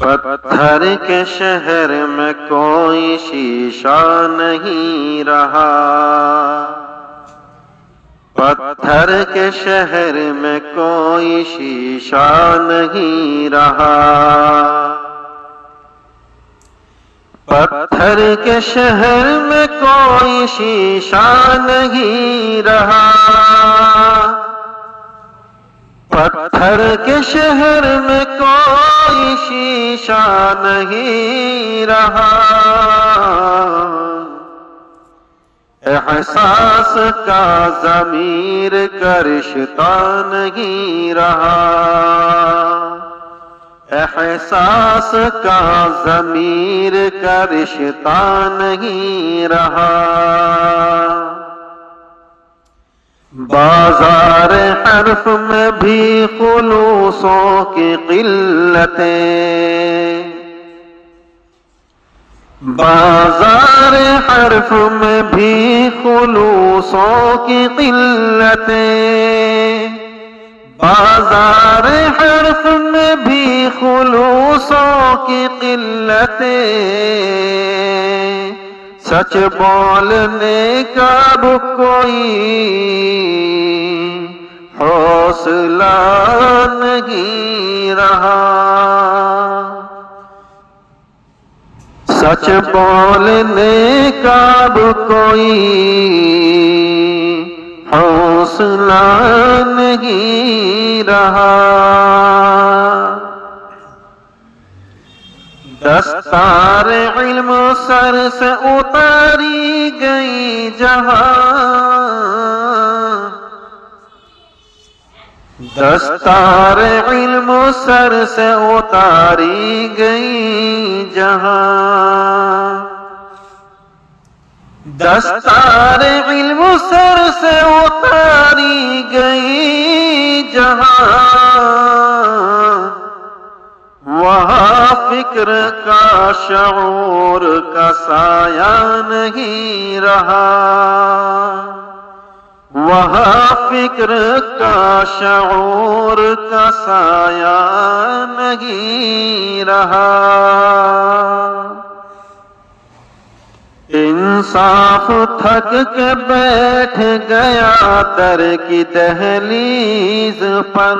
پتھر کے شہر میں کوئی شیشہ نہیں رہا، پتھر کے شہر میں کوئی شیشہ نہیں رہا، پتھر کے شہر میں کوئی شیشہ نہیں رہا، پتھر کے شہر میں کوئی شیشہ نہیں رہا، احساس کا ضمیر کا رشتہ نہیں رہا، احساس کا ضمیر کا رشتہ نہیں رہا، بازار حرف میں بھی خلوصوں کی قلتیں، بازار حرف میں بھی خلوصوں کی قلتیں، بازار حرف میں بھی خلوصوں کی قلتیں، سچ بولنے کا اب کوئی حوصلہ نہیں رہا، سچ بولنے کا اب کوئی حوصلہ نہیں رہا، دستار علم سر سے اتاری گئی جہاں، دستار علم سر سے اتاری گئی جہاں، دستار علم سر سے اتاری گئی جہاں، وہاں فکر کا شعور کا سایہ نہیں رہا، وہاں فکر کا شعور کا سایہ نہیں رہا، انصاف تھک کے بیٹھ گیا در کی دہلیز پر،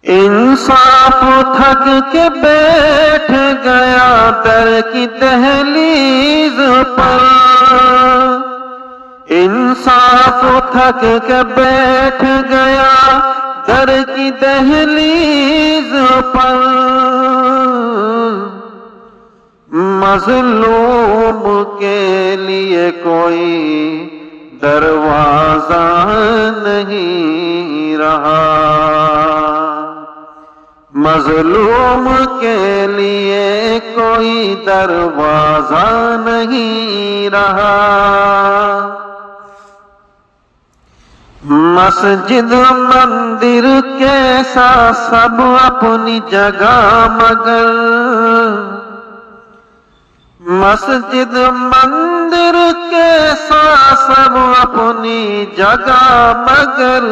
انصاف تھک کے بیٹھ گیا در کی دہلیز پر، انصاف تھک کے بیٹھ گیا در کی دہلیز پر، مظلوم کے لیے کوئی دروازہ نہیں رہا، مظلوم کے لیے کوئی دروازہ نہیں رہا، مسجد مندر کیسا سب اپنی جگہ مگر، مسجد مندر کیسا سب اپنی جگہ مگر،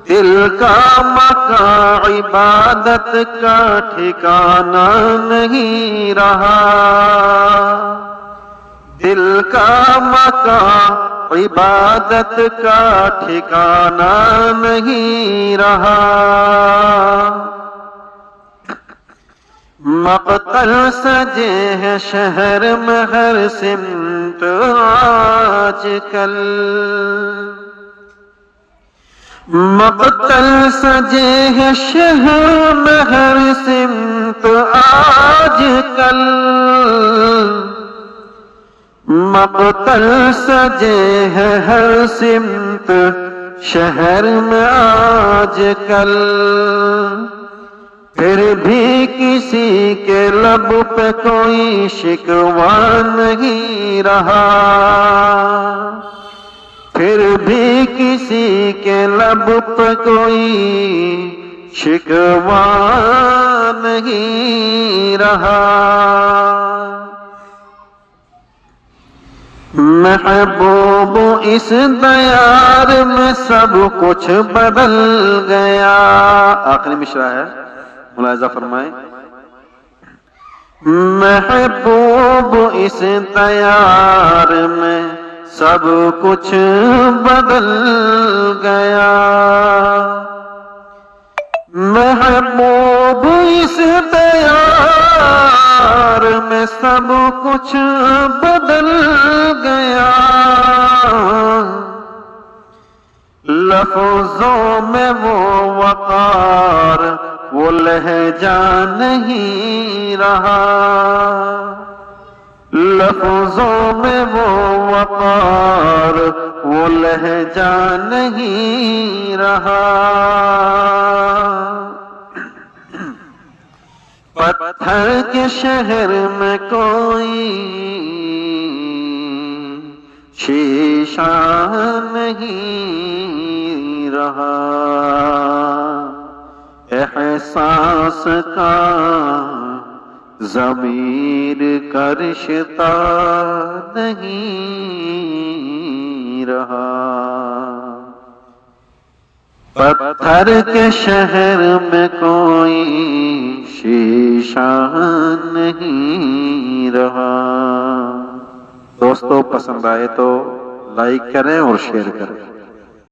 دل کا مکان عبادت کا ٹھکانہ نہیں رہا، دل کا مکان عبادت کا ٹھکانہ نہیں رہا، مقتل سجے ہیں شہر میں ہر سمت آج کل، مقتل سجے ہیں شہر میں ہر سمت آج کل، مقتل سجے ہیں ہر سمت شہر میں آج کل، پھر بھی کسی کے لب پہ کوئی شکوہ نہیں رہا، پھر بھی کسی کے لب پہ کوئی شکوہ نہیں رہا، محبوب اس دیار میں سب کچھ بدل گیا. آخری مشرا ہے، ملاحظہ فرمائیں. محبوب اس دیار میں سب کچھ بدل گیا. محبوب اس دیار میں سب کچھ بدل گیا. لفظوں میں وہ وقار وہ لہجہ نہیں رہا. لفظوں میں وہ وقار وہ لہجہ نہیں رہا. پتھر کے شہر میں کوئی شیشہ نہیں رہا. احساس کا ضمیر کا رشتہ نہیں رہا. پتھر کے شہر میں کوئی شیشہ نہیں رہا. دوستو پسند آئے تو لائک کریں اور شیئر کریں.